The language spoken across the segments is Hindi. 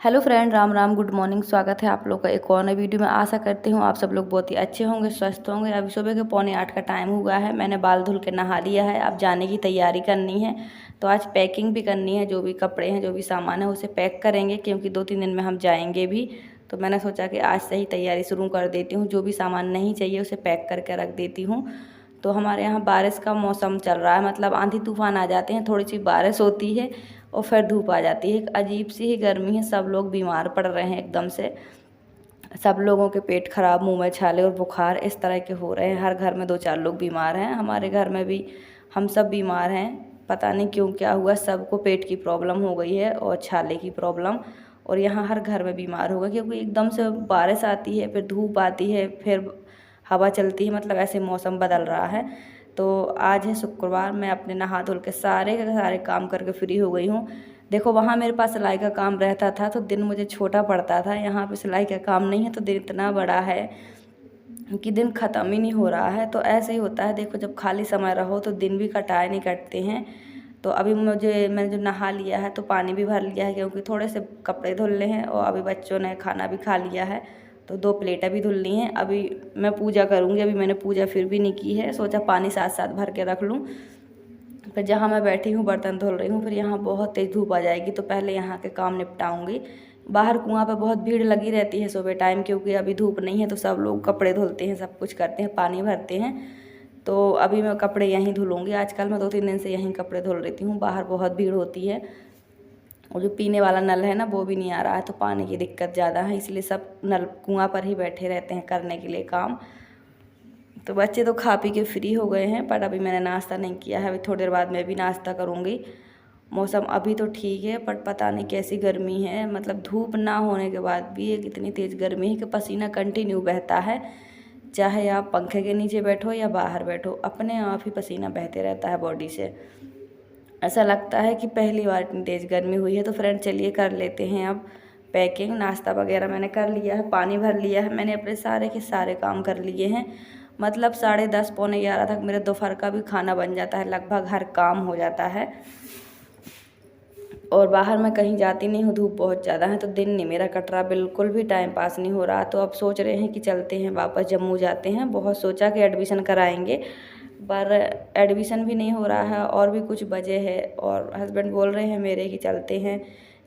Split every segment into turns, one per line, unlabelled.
Hello friend, Ram Ram, good morning. स्वागत है आप लोग का एक और नई वीडियो में। आशा करती हूँ आप सब लोग बहुत ही अच्छे होंगे, स्वस्थ होंगे। अभी सुबह के 7:45 का टाइम हुआ है। मैंने बाल धुल के नहा लिया है। अब जाने की तैयारी करनी है, तो आज पैकिंग भी करनी है। जो भी कपड़े हैं, जो भी सामान है, उसे पैक करेंगे क्योंकि 2-3 दिन में हम जाएंगे भी। तो मैंने सोचा कि आज से ही तैयारी शुरू कर देती हूँ। जो भी सामान नहीं चाहिए उसे पैक करके रख देती हूँ। तो हमारे यहाँ बारिश का मौसम चल रहा है, मतलब आंधी तूफान आ जाते हैं, थोड़ी सी बारिश होती है और फिर धूप आ जाती है। एक अजीब सी ही गर्मी है। सब लोग बीमार पड़ रहे हैं एकदम से। सब लोगों के पेट खराब, मुंह में छाले और बुखार इस तरह के हो रहे हैं। हर घर में 2-4 लोग बीमार हैं। हमारे घर में भी हम सब बीमार हैं। पता नहीं क्यों, क्या हुआ, सबको पेट की प्रॉब्लम हो गई है और छाले की प्रॉब्लम। और यहाँ हर घर में बीमार हो गए क्योंकि एकदम से बारिश आती है, फिर धूप आती है, फिर हवा चलती है, मतलब ऐसे मौसम बदल रहा है। तो आज है शुक्रवार। मैं अपने नहा धुल के सारे के सारे काम करके फ्री हो गई हूँ। देखो, वहाँ मेरे पास सिलाई का काम रहता था तो दिन मुझे छोटा पड़ता था। यहाँ पे सिलाई का काम नहीं है तो दिन इतना बड़ा है कि दिन ख़त्म ही नहीं हो रहा है। तो ऐसे ही होता है। देखो, जब खाली समय रहो तो दिन भी कटाए नहीं कटते हैं। तो अभी मैंने जो नहा लिया है तो पानी भी भर लिया है क्योंकि थोड़े से कपड़े धुलने हैं। और अभी बच्चों ने खाना भी खा लिया है तो 2 प्लेटें भी धुलनी हैं। अभी मैं पूजा करूँगी। अभी मैंने पूजा फिर भी नहीं की है, सोचा पानी साथ साथ भर के रख लूँ। फिर जहाँ मैं बैठी हूँ बर्तन धुल रही हूँ, फिर यहाँ बहुत तेज़ धूप आ जाएगी तो पहले यहाँ के काम निपटाऊँगी। बाहर कुआं पे बहुत भीड़ लगी रहती है सुबह टाइम, क्योंकि अभी धूप नहीं है तो सब लोग कपड़े धुलते हैं, सब कुछ करते हैं, पानी भरते हैं। तो अभी मैं कपड़े यहीं धुलूँगी। आजकल मैं 2-3 दिन से यहीं कपड़े धुल रही हूँ। बाहर बहुत भीड़ होती है और जो पीने वाला नल है ना, वो भी नहीं आ रहा है, तो पानी की दिक्कत ज़्यादा है, इसलिए सब नल कुआं पर ही बैठे रहते हैं करने के लिए काम। तो बच्चे तो खा पी के फ्री हो गए हैं, पर अभी मैंने नाश्ता नहीं किया है। अभी थोड़ी देर बाद मैं भी नाश्ता करूँगी। मौसम अभी तो ठीक है, पर पता नहीं कैसी गर्मी है। मतलब धूप ना होने के बाद भी एक इतनी तेज़ गर्मी है कि पसीना कंटिन्यू बहता है। चाहे आप पंखे के नीचे बैठो या बाहर बैठो, अपने आप ही पसीना बहते रहता है बॉडी से। ऐसा लगता है कि पहली बार इतनी तेज़ गर्मी हुई है। तो फ्रेंड, चलिए कर लेते हैं अब पैकिंग। नाश्ता वगैरह मैंने कर लिया है, पानी भर लिया है, मैंने अपने सारे के सारे काम कर लिए हैं। मतलब 10:30 पौने 11 तक मेरे दोपहर का भी खाना बन जाता है, लगभग हर काम हो जाता है। और बाहर मैं कहीं जाती नहीं हूँ, धूप बहुत ज़्यादा है तो दिन नहीं मेरा कट रहा, बिल्कुल भी टाइम पास नहीं हो रहा। तो अब सोच रहे हैं कि चलते हैं वापस, जम्मू जाते हैं। बहुत सोचा कि एडमिशन कराएंगे, पर एडमिशन भी नहीं हो रहा है और भी कुछ वजह है। और हस्बैंड बोल रहे हैं मेरे कि चलते हैं,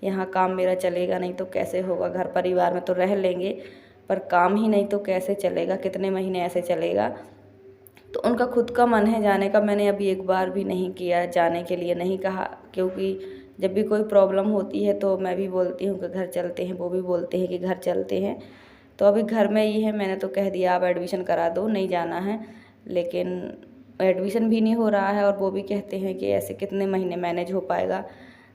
यहाँ काम मेरा चलेगा नहीं तो कैसे होगा। घर परिवार में तो रह लेंगे, पर काम ही नहीं तो कैसे चलेगा, कितने महीने ऐसे चलेगा। तो उनका खुद का मन है जाने का। मैंने अभी एक बार भी नहीं किया, जाने के लिए नहीं कहा, क्योंकि जब भी कोई प्रॉब्लम होती है तो मैं भी बोलती हूँ कि घर चलते हैं, वो भी बोलते हैं कि घर चलते हैं। तो अभी घर में ही है, मैंने तो कह दिया आप एडमिशन करा दो, नहीं जाना है। लेकिन एडमिशन भी नहीं हो रहा है और वो भी कहते हैं कि ऐसे कितने महीने मैनेज हो पाएगा।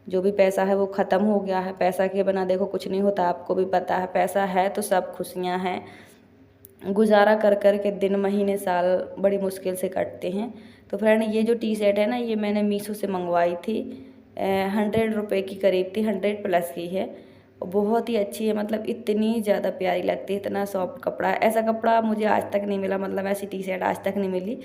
जो भी पैसा है वो ख़त्म हो गया है। पैसा के बिना देखो कुछ नहीं होता, आपको भी पता है। पैसा है तो सब खुशियाँ हैं। गुजारा कर कर के दिन, महीने, साल बड़ी मुश्किल से कटते हैं। तो फ्रेंड, ये जो टी शर्ट है ना, ये मैंने मीशो से मंगवाई थी। 100 रुपये की करीब थी, 100 प्लस की है। बहुत ही अच्छी है, मतलब इतनी ज़्यादा प्यारी लगती है, इतना सॉफ्ट कपड़ा है। ऐसा कपड़ा मुझे आज तक नहीं मिला, मतलब ऐसी टी शर्ट आज तक नहीं मिली।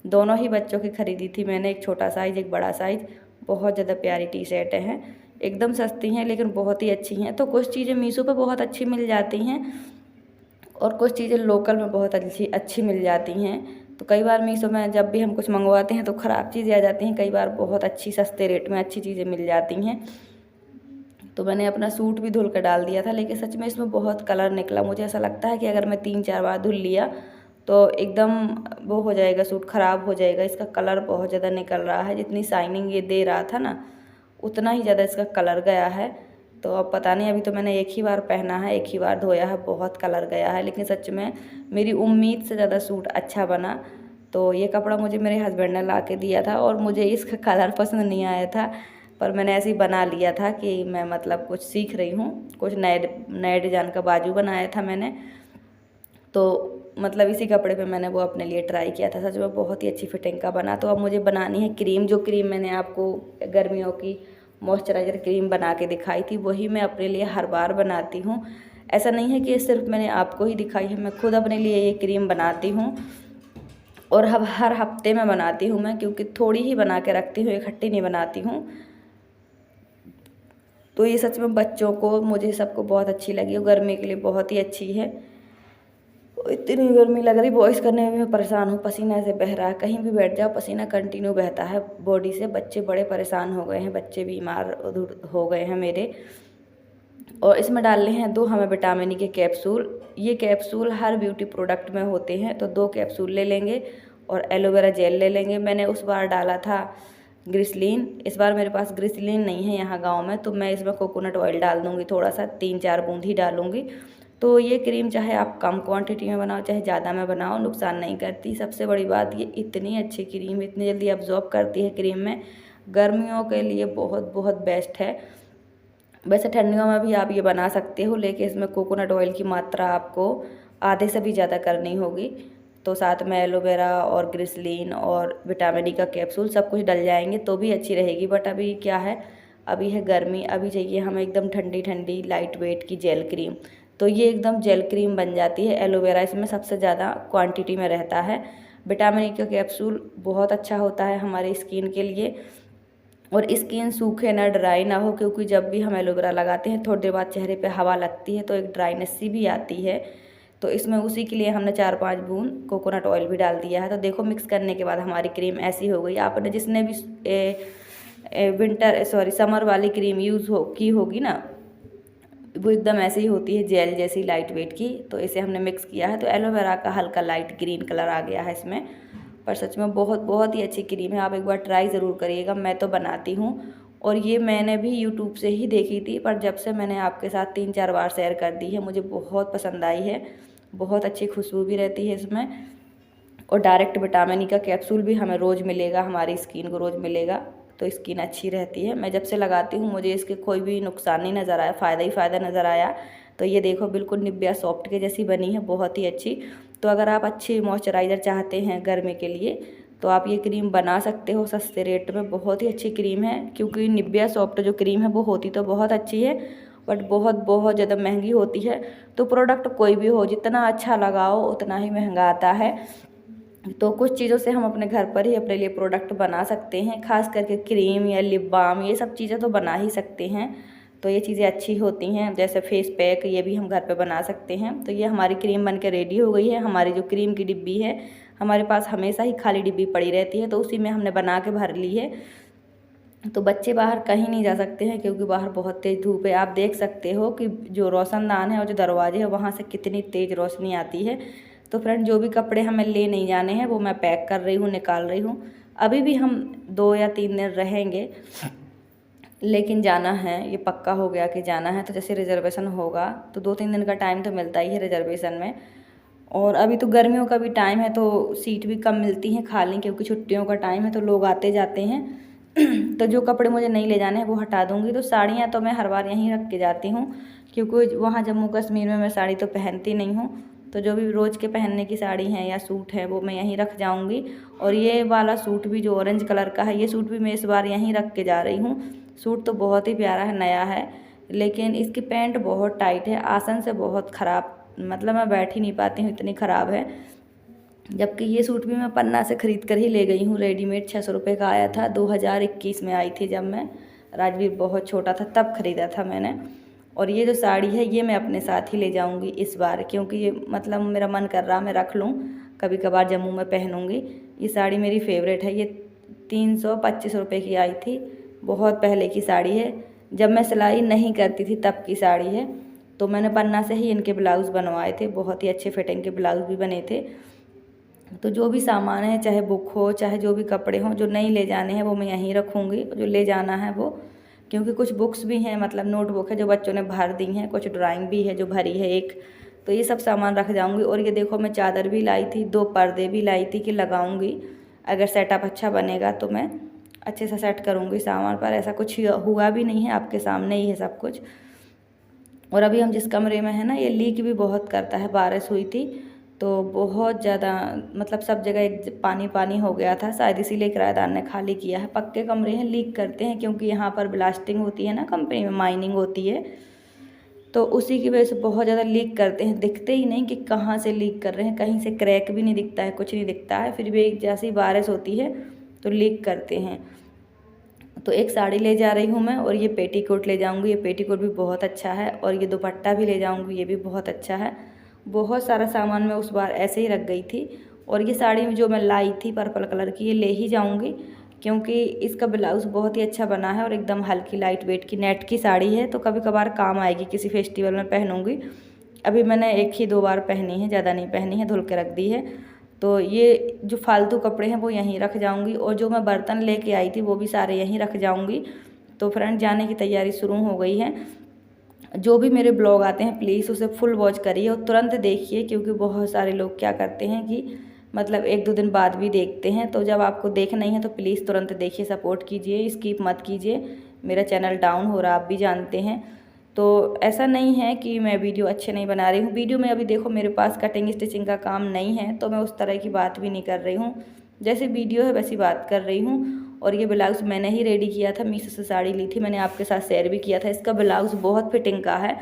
दोनों ही बच्चों की खरीदी थी मैंने, एक छोटा साइज़ एक बड़ा साइज़। बहुत ज़्यादा प्यारी टी शर्ट हैं, एकदम सस्ती हैं लेकिन बहुत ही अच्छी हैं। तो कुछ चीज़ें मीशो पर बहुत अच्छी मिल जाती हैं और कुछ चीज़ें लोकल में बहुत अच्छी अच्छी मिल जाती हैं। तो कई बार मीशो में जब भी हम कुछ मंगवाते हैं तो ख़राब चीज़ें आ जाती हैं, कई बार बहुत अच्छी सस्ते रेट में अच्छी चीज़ें मिल जाती हैं। तो मैंने अपना सूट भी धुल कर डाल दिया था, लेकिन सच में इसमें बहुत कलर निकला। मुझे ऐसा लगता है कि अगर मैं 3-4 बार धुल लिया तो एकदम वो हो जाएगा, सूट ख़राब हो जाएगा। इसका कलर बहुत ज़्यादा निकल रहा है, जितनी शाइनिंग ये दे रहा था ना, उतना ही ज़्यादा इसका कलर गया है। तो अब पता नहीं, अभी तो मैंने एक ही बार पहना है, एक ही बार धोया है, बहुत कलर गया है। लेकिन सच में मेरी उम्मीद से ज़्यादा सूट अच्छा बना। तो ये कपड़ा मुझे मेरे हस्बैंड ने ला के दिया था और मुझे इसका कलर पसंद नहीं आया था, पर मैंने ऐसे ही बना लिया था कि मैं मतलब कुछ सीख रही हूँ। कुछ नए नए डिज़ाइन का बाजू बनाया था मैंने, तो मतलब इसी कपड़े पे मैंने वो अपने लिए ट्राई किया था। सच में बहुत ही अच्छी फिटिंग का बना। तो अब मुझे बनानी है क्रीम। जो क्रीम मैंने आपको गर्मियों की मॉइस्चराइज़र क्रीम बना के दिखाई थी, वही मैं अपने लिए हर बार बनाती हूँ। ऐसा नहीं है कि सिर्फ मैंने आपको ही दिखाई है, मैं खुद अपने लिए ये क्रीम बनाती हूँ और अब हर हफ्ते में बनाती हूँ मैं, क्योंकि थोड़ी ही बना के रखती हूँ, इकट्ठी नहीं बनाती हूँ। तो ये सच में बच्चों को, मुझे सबको बहुत अच्छी लगी और गर्मी के लिए बहुत ही अच्छी है। इतनी गर्मी लग रही, वॉइस करने में मैं परेशान हूँ, पसीना से बह रहा है, कहीं भी बैठ जाओ पसीना कंटिन्यू बहता है बॉडी से। बच्चे बड़े परेशान हो गए हैं, बच्चे बीमार हो गए हैं मेरे। और इसमें डालने हैं 2 हमें विटामिन ई के कैप्सूल। ये कैप्सूल हर ब्यूटी प्रोडक्ट में होते हैं, तो 2 कैप्सूल ले लेंगे और एलोवेरा जेल ले लेंगे। मैंने उस बार डाला था ग्रिसलीन, इस बार मेरे पास ग्रिसलीन नहीं है यहाँ गांव में, तो मैं इसमें कोकोनट ऑयल डाल दूँगी, थोड़ा सा 3-4 बूंद ही डालूँगी। तो ये क्रीम चाहे आप कम क्वांटिटी में बनाओ चाहे ज़्यादा में बनाओ, नुकसान नहीं करती। सबसे बड़ी बात, ये इतनी अच्छी क्रीम, इतनी जल्दी अब्जॉर्ब करती है क्रीम में, गर्मियों के लिए बहुत बहुत बेस्ट है। वैसे ठंडियों में भी आप ये बना सकते हो, लेकिन इसमें कोकोनट ऑयल की मात्रा आपको आधे से भी ज़्यादा करनी होगी। तो साथ में एलोवेरा और ग्रिसलीन और विटामिन ई का कैप्सूल सब कुछ डल जाएंगे तो भी अच्छी रहेगी। बट अभी क्या है, अभी है गर्मी, अभी चाहिए हमें एकदम ठंडी ठंडी लाइट वेट की जेल क्रीम। तो ये एकदम जेल क्रीम बन जाती है। एलोवेरा इसमें सबसे ज़्यादा क्वांटिटी में रहता है। विटामिन ई का कैप्सूल बहुत अच्छा होता है हमारी स्किन के लिए, और स्किन सूखे ना, ड्राई ना हो, क्योंकि जब भी हम एलोवेरा लगाते हैं थोड़ी देर बाद चेहरे पे हवा लगती है तो एक ड्राइनेस सी भी आती है। तो इसमें उसी के लिए हमने 4-5 बूंद कोकोनट ऑयल भी डाल दिया है। तो देखो मिक्स करने के बाद हमारी क्रीम ऐसी हो गई। आपने जिसने भी समर वाली क्रीम यूज़ की होगी ना, वो एकदम ऐसे ही होती है, जेल जैसी लाइट वेट की। तो इसे हमने मिक्स किया है तो एलोवेरा का हल्का लाइट ग्रीन कलर आ गया है इसमें। पर सच में बहुत बहुत ही अच्छी क्रीम है, आप एक बार ट्राई ज़रूर करिएगा। मैं तो बनाती हूँ और ये मैंने भी यूट्यूब से ही देखी थी, पर जब से मैंने आपके साथ 3-4 बार शेयर कर दी है, मुझे बहुत पसंद आई है। बहुत अच्छी खुशबू भी रहती है इसमें, और डायरेक्ट विटामिन ई का कैप्सूल भी हमें रोज़ मिलेगा, हमारी स्किन को रोज़ मिलेगा, तो स्किन अच्छी रहती है। मैं जब से लगाती हूँ मुझे इसके कोई भी नुकसान नहीं नज़र आया, फ़ायदा ही फ़ायदा नज़र आया। तो ये देखो बिल्कुल निव्या सॉफ्ट के जैसी बनी है, बहुत ही अच्छी। तो अगर आप अच्छी मॉइस्चराइज़र चाहते हैं गर्मी के लिए तो आप ये क्रीम बना सकते हो सस्ते रेट में। बहुत ही अच्छी क्रीम है, क्योंकि निव्या सॉफ्ट जो क्रीम है वो होती तो बहुत अच्छी है, बट बहुत बहुत ज़्यादा महंगी होती है। तो प्रोडक्ट कोई भी हो, जितना अच्छा लगाओ उतना ही महंगा आता है। तो कुछ चीज़ों से हम अपने घर पर ही अपने लिए प्रोडक्ट बना सकते हैं, खास करके क्रीम या लिप बाम, ये सब चीज़ें तो बना ही सकते हैं। तो ये चीज़ें अच्छी होती हैं, जैसे फेस पैक, ये भी हम घर पे बना सकते हैं। तो ये हमारी क्रीम बन के रेडी हो गई है। हमारी जो क्रीम की डिब्बी है, हमारे पास हमेशा ही खाली डिब्बी पड़ी रहती है, तो उसी में हमने बना के भर ली है। तो बच्चे बाहर कहीं नहीं जा सकते हैं, क्योंकि बाहर बहुत तेज़ धूप है। आप देख सकते हो कि जो रोशनदान है और जो दरवाजे है वहाँ से कितनी तेज़ रोशनी आती है। तो फ्रेंड, जो भी कपड़े हमें ले नहीं जाने हैं वो मैं पैक कर रही हूँ, निकाल रही हूँ। अभी भी हम 2 या 3 दिन रहेंगे, लेकिन जाना है, ये पक्का हो गया कि जाना है। तो जैसे रिजर्वेशन होगा तो 2-3 दिन का टाइम तो मिलता ही है रिजर्वेशन में। और अभी तो गर्मियों का भी टाइम है तो सीट भी कम मिलती हैं खाली, क्योंकि छुट्टियों का टाइम है तो लोग आते जाते हैं। तो जो कपड़े मुझे नहीं ले जाने हैं वो हटा दूँगी। तो साड़ियाँ तो मैं हर बार यहीं रख के जाती हूँ, क्योंकि वहाँ जम्मू कश्मीर में मैं साड़ी तो पहनती नहीं हूँ। तो जो भी रोज़ के पहनने की साड़ी हैं या सूट है वो मैं यहीं रख जाऊँगी। और ये वाला सूट भी जो ऑरेंज कलर का है, ये सूट भी मैं इस बार यहीं रख के जा रही हूँ। सूट तो बहुत ही प्यारा है, नया है, लेकिन इसकी पैंट बहुत टाइट है, आसन से बहुत ख़राब, मतलब मैं बैठ ही नहीं पाती हूँ, इतनी ख़राब है। जबकि ये सूट भी मैं पन्ना से ख़रीद कर ही ले गई हूँ, रेडीमेड 600 रुपये का आया था। 2021 में आई थी, जब मैं, राजवीर बहुत छोटा था तब ख़रीदा था मैंने। और ये जो साड़ी है ये मैं अपने साथ ही ले जाऊँगी इस बार, क्योंकि ये मतलब मेरा मन कर रहा मैं रख लूँ, कभी कभार जम्मू में पहनूँगी। ये साड़ी मेरी फेवरेट है। ये 325 रुपये की आई थी, बहुत पहले की साड़ी है, जब मैं सिलाई नहीं करती थी तब की साड़ी है। तो मैंने पन्ना से ही इनके ब्लाउज़ बनवाए थे, बहुत ही अच्छे फिटिंग के ब्लाउज़ भी बने थे। तो जो भी सामान है, चाहे बुक हो चाहे जो भी कपड़े हों, जो नहीं ले जाने हैं वो मैं यहीं रखूँगी, जो ले जाना है वो, क्योंकि कुछ बुक्स भी हैं, मतलब नोटबुक है जो बच्चों ने भर दी हैं, कुछ ड्राइंग भी है जो भरी है एक, तो ये सब सामान रख जाऊँगी। और ये देखो मैं चादर भी लाई थी, 2 पर्दे भी लाई थी कि लगाऊँगी, अगर सेटअप अच्छा बनेगा तो मैं अच्छे से सेट करूँगी सामान। पर ऐसा कुछ हुआ भी नहीं है, आपके सामने ही है सब कुछ। और अभी हम जिस कमरे में हैं ना, ये लीक भी बहुत करता है, बारिश हुई थी तो बहुत ज़्यादा, मतलब सब जगह एक पानी पानी हो गया था, शायद इसीलिए किराएदार ने खाली किया है। पक्के कमरे हैं, लीक करते हैं, क्योंकि यहाँ पर ब्लास्टिंग होती है ना, कंपनी में माइनिंग होती है, तो उसी की वजह से बहुत ज़्यादा लीक करते हैं। दिखते ही नहीं कि कहाँ से लीक कर रहे हैं, कहीं से क्रैक भी नहीं दिखता है, कुछ नहीं दिखता है, फिर भी एक जैसी बारिश होती है तो लीक करते हैं। तो एक साड़ी ले जा रही हूँ मैं, और ये पेटीकोट ले जाऊँगी। ये पेटीकोट भी बहुत अच्छा है, और ये दुपट्टा भी ले जाऊँगी, ये भी बहुत अच्छा है। बहुत सारा सामान मैं उस बार ऐसे ही रख गई थी। और ये साड़ी जो मैं लाई थी पर्पल कलर की, ये ले ही जाऊँगी, क्योंकि इसका ब्लाउज़ बहुत ही अच्छा बना है और एकदम हल्की लाइट वेट की नेट की साड़ी है, तो कभी कभार काम आएगी, किसी फेस्टिवल में पहनूँगी। अभी मैंने एक ही 2 बार पहनी है, ज़्यादा नहीं पहनी है, धुल के रख दी है। तो ये जो फालतू कपड़े हैं वो यहीं रख जाऊंगी, और जो मैं बर्तन लेके आई थी वो भी सारे यहीं रख जाऊंगी। तो फ्रेंड, जाने की तैयारी शुरू हो गई है। जो भी मेरे ब्लॉग आते हैं प्लीज़ उसे फुल वॉच करिए और तुरंत देखिए, क्योंकि बहुत सारे लोग क्या करते हैं कि मतलब 1-2 दिन बाद भी देखते हैं। तो जब आपको देखना ही है तो प्लीज़ तुरंत देखिए, सपोर्ट कीजिए, स्किप मत कीजिए। मेरा चैनल डाउन हो रहा, आप भी जानते हैं। तो ऐसा नहीं है कि मैं वीडियो अच्छे नहीं बना रही हूँ। वीडियो में अभी देखो मेरे पास कटिंग स्टिचिंग का काम नहीं है, तो मैं उस तरह की बात भी नहीं कर रही हूँ। जैसे वीडियो है वैसी बात कर रही हूँ। और ये ब्लाउज़ मैंने ही रेडी किया था, मीशो से साड़ी ली थी, मैंने आपके साथ शेयर भी किया था। इसका ब्लाउज़ बहुत फिटिंग का है।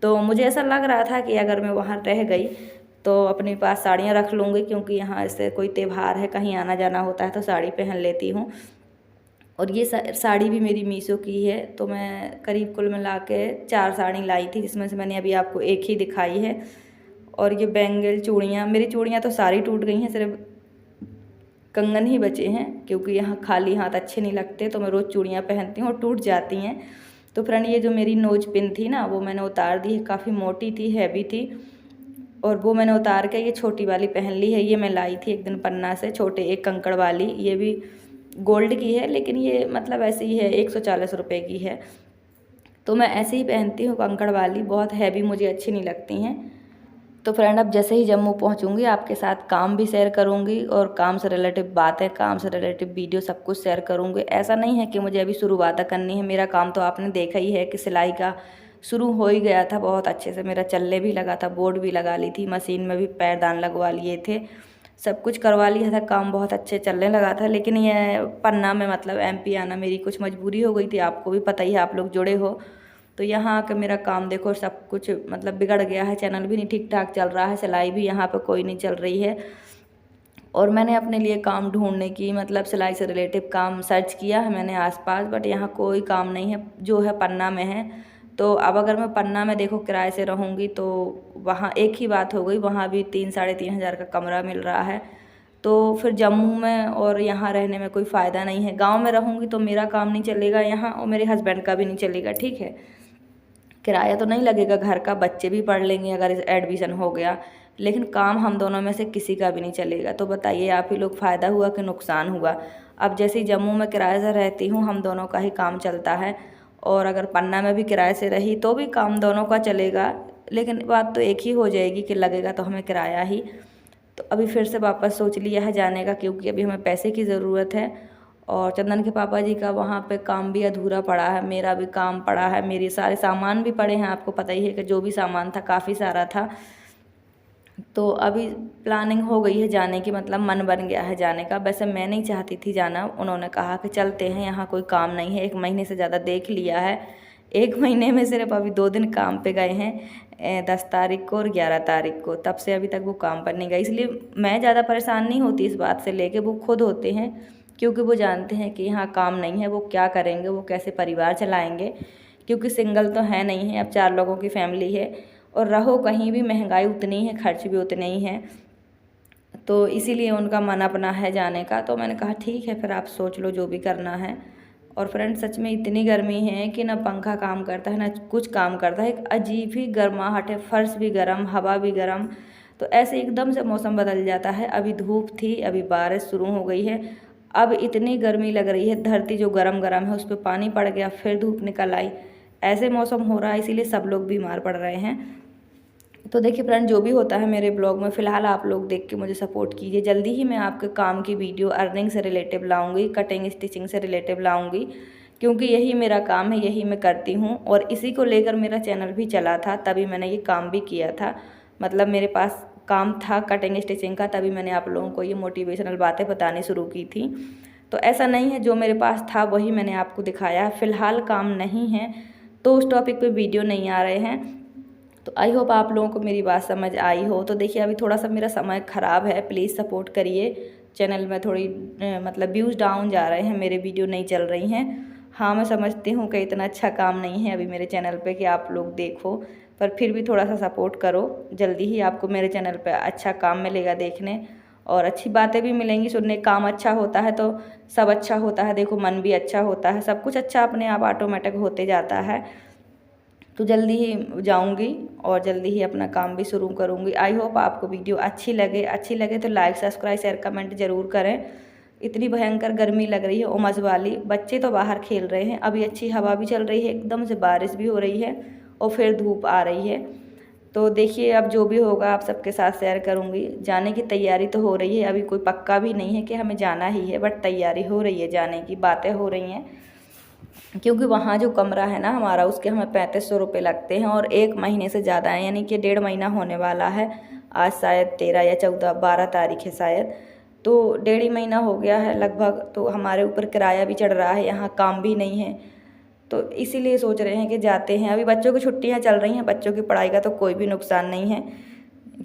तो मुझे ऐसा लग रहा था कि अगर मैं वहाँ रह गई तो अपने पास साड़ियाँ रख लूँगी, क्योंकि यहाँ ऐसे कोई त्यौहार है, कहीं आना जाना होता है तो साड़ी पहन लेती हूँ। और ये साड़ी भी मेरी मीशो की है। तो मैं करीब कुल मिला के 4 साड़ी लाई थी, जिसमें से मैंने अभी आपको एक ही दिखाई है। और ये बैंगल चूड़ियाँ, मेरी चूड़ियाँ तो सारी टूट गई हैं, सिर्फ कंगन ही बचे हैं, क्योंकि यहाँ खाली हाथ अच्छे नहीं लगते, तो मैं रोज़ चूड़ियाँ पहनती हूँ और टूट जाती हैं। तो फ्रेंड, ये जो मेरी नोज पिन थी ना, वो मैंने उतार दी है, काफ़ी मोटी थी, हैवी थी, और वो मैंने उतार के ये छोटी वाली पहन ली है। ये मैं लाई थी एक दिन पन्ना से, छोटे एक कंकड़ वाली। ये भी गोल्ड की है, लेकिन ये मतलब ऐसे ही है, 140 रुपये की है। तो मैं ऐसे ही पहनती हूँ कंकड़ वाली, बहुत हैवी मुझे अच्छी नहीं लगती हैं। तो फ्रेंड, अब जैसे ही जम्मू पहुँचूँगी आपके साथ काम भी शेयर करूँगी, और काम से रिलेटिव बातें, काम से रिलेटिव वीडियो सब कुछ शेयर करूँगी। ऐसा नहीं है कि मुझे अभी शुरुआत करनी है। मेरा काम तो आपने देखा ही है कि सिलाई का शुरू हो ही गया था बहुत अच्छे से, मेरा चलने भी लगा था, बोर्ड भी लगा ली थी, मशीन में भी पैरदान लगवा लिए थे, सब कुछ करवा लिया था, काम बहुत अच्छे चलने लगा था। लेकिन ये पन्ना में मतलब एमपी आना मेरी कुछ मजबूरी हो गई थी, आपको भी पता ही है, आप लोग जुड़े हो। तो यहाँ आकर मेरा काम देखो सब कुछ मतलब बिगड़ गया है, चैनल भी नहीं ठीक ठाक चल रहा है, सिलाई भी यहाँ पे कोई नहीं चल रही है। और मैंने अपने लिए काम ढूंढने की मतलब सिलाई से रिलेटिव काम सर्च किया है मैंने आसपास, बट यहाँ कोई काम नहीं है, जो है पन्ना में है। तो अब अगर मैं पन्ना में देखो किराए से रहूँगी तो वहाँ एक ही बात हो गई, वहाँ भी 3-3.5 हज़ार का कमरा मिल रहा है। तो फिर जम्मू में और यहाँ रहने में कोई फ़ायदा नहीं है। गांव में रहूँगी तो मेरा काम नहीं चलेगा यहाँ, और मेरे हस्बैंड का भी नहीं चलेगा, ठीक है। किराया तो नहीं लगेगा घर का, बच्चे भी पढ़ लेंगे अगर एडमिशन हो गया, लेकिन काम हम दोनों में से किसी का भी नहीं चलेगा। तो बताइए आप ही लोग, फ़ायदा हुआ कि नुकसान हुआ। अब जैसे ही जम्मू में किराए से रहती हूँ, हम दोनों का ही काम चलता है, और अगर पन्ना में भी किराए से रही तो भी काम दोनों का चलेगा, लेकिन बात तो एक ही हो जाएगी कि लगेगा तो हमें किराया ही। तो अभी फिर से वापस सोच लिया है जाने का, क्योंकि अभी हमें पैसे की ज़रूरत है। और चंदन के पापा जी का वहाँ पे काम भी अधूरा पड़ा है, मेरा भी काम पड़ा है, मेरे सारे सामान भी पड़े हैं, आपको पता ही है कि जो भी सामान था काफ़ी सारा था। तो अभी प्लानिंग हो गई है जाने की, मतलब मन बन गया है जाने का। वैसे मैं नहीं चाहती थी जाना, उन्होंने कहा कि चलते हैं, यहाँ कोई काम नहीं है, 1 महीने से ज़्यादा देख लिया है। 1 महीने में सिर्फ अभी 2 दिन काम पे गए हैं, 10 तारीख को और 11 तारीख को, तब से अभी तक वो काम पर नहीं गए। इसलिए मैं ज़्यादा परेशान नहीं होती इस बात से लेके, वो खुद होते हैं, क्योंकि वो जानते हैं कि यहाँ काम नहीं है, वो क्या करेंगे, वो कैसे परिवार चलाएँगे, क्योंकि सिंगल तो है नहीं है, अब 4 लोगों की फैमिली है, और रहो कहीं भी महंगाई उतनी है, खर्च भी उतने ही हैं। तो इसीलिए उनका मन अपना है जाने का। तो मैंने कहा ठीक है, फिर आप सोच लो जो भी करना है। और फ्रेंड, सच में इतनी गर्मी है कि ना पंखा काम करता है ना कुछ काम करता है, एक अजीब ही गर्माहट है, फर्श भी गर्म, हवा भी गर्म। तो ऐसे एकदम से मौसम बदल जाता है, अभी धूप थी, अभी बारिश शुरू हो गई है, अब इतनी गर्मी लग रही है, धरती जो गरम गरम है उस पर पानी पड़ गया, फिर धूप निकल आई, ऐसे मौसम हो रहा है, इसीलिए सब लोग बीमार पड़ रहे हैं। तो देखिए फ्रेंड, जो भी होता है मेरे ब्लॉग में, फ़िलहाल आप लोग देख के मुझे सपोर्ट कीजिए। जल्दी ही मैं आपके काम की वीडियो अर्निंग से रिलेटिव लाऊंगी, कटिंग स्टिचिंग से रिलेटिव लाऊंगी, क्योंकि यही मेरा काम है, यही मैं करती हूँ, और इसी को लेकर मेरा चैनल भी चला था, तभी मैंने ये काम भी किया था। मतलब मेरे पास काम था कटिंग स्टिचिंग का, तभी मैंने आप लोगों को ये मोटिवेशनल बातें बतानी शुरू की थी। तो ऐसा नहीं है, जो मेरे पास था वही मैंने आपको दिखाया है। फ़िलहाल काम नहीं है तो उस टॉपिक पे वीडियो नहीं आ रहे हैं। तो आई होप आप लोगों को मेरी बात समझ आई हो। तो देखिए अभी थोड़ा सा मेरा समय ख़राब है, प्लीज़ सपोर्ट करिए। चैनल में थोड़ी मतलब व्यूज़ डाउन जा रहे हैं, मेरे वीडियो नहीं चल रही हैं। हाँ, मैं समझती हूँ कि इतना अच्छा काम नहीं है अभी मेरे चैनल पे कि आप लोग देखो, पर फिर भी थोड़ा सा सपोर्ट करो। जल्दी ही आपको मेरे चैनल पे अच्छा काम मिलेगा देखने, और अच्छी बातें भी मिलेंगी सुनने। काम अच्छा होता है तो सब अच्छा होता है, देखो मन भी अच्छा होता है, सब कुछ अच्छा अपने आप ऑटोमेटिक होते जाता है। तो जल्दी ही जाऊंगी और जल्दी ही अपना काम भी शुरू करूंगी। आई होप आपको वीडियो अच्छी लगे तो लाइक सब्सक्राइब शेयर कमेंट ज़रूर करें। इतनी भयंकर गर्मी लग रही है उमस वाली, बच्चे तो बाहर खेल रहे हैं, अभी अच्छी हवा भी चल रही है, एकदम से बारिश भी हो रही है और फिर धूप आ रही है। तो देखिए अब जो भी होगा आप सबके साथ शेयर करूंगी। जाने की तैयारी तो हो रही है, अभी कोई पक्का भी नहीं है कि हमें जाना ही है, बट तैयारी हो रही है, जाने की बातें हो रही हैं। क्योंकि वहाँ जो कमरा है ना हमारा, उसके हमें 3500 रुपये लगते हैं और 1 महीने से ज़्यादा है, यानी कि 1.5 महीना होने वाला है। आज शायद 13 या 14 12 तारीख है शायद, तो 1.5 ही महीना हो गया है लगभग। तो हमारे ऊपर किराया भी चढ़ रहा है, यहाँ काम भी नहीं है, तो इसीलिए सोच रहे हैं कि जाते हैं। अभी बच्चों की छुट्टियाँ चल रही हैं, बच्चों की पढ़ाई का तो कोई भी नुकसान नहीं है,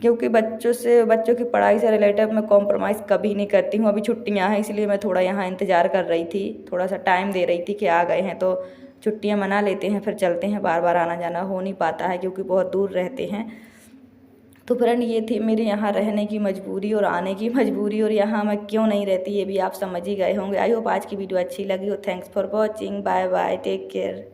क्योंकि बच्चों की पढ़ाई से रिलेटेड मैं कॉम्प्रोमाइज़ कभी नहीं करती हूँ। अभी छुट्टियाँ हैं इसलिए मैं थोड़ा यहाँ इंतज़ार कर रही थी, थोड़ा सा टाइम दे रही थी कि आ गए हैं तो छुट्टियाँ मना लेते हैं, फिर चलते हैं। बार बार आना जाना हो नहीं पाता है क्योंकि बहुत दूर रहते हैं। तो फ्रेंड ये थी मेरे यहाँ रहने की मजबूरी और आने की मजबूरी, और यहाँ मैं क्यों नहीं रहती ये भी आप समझ ही गए होंगे। आई होप आज की वीडियो अच्छी लगी हो। Thanks for watching, bye bye, take care.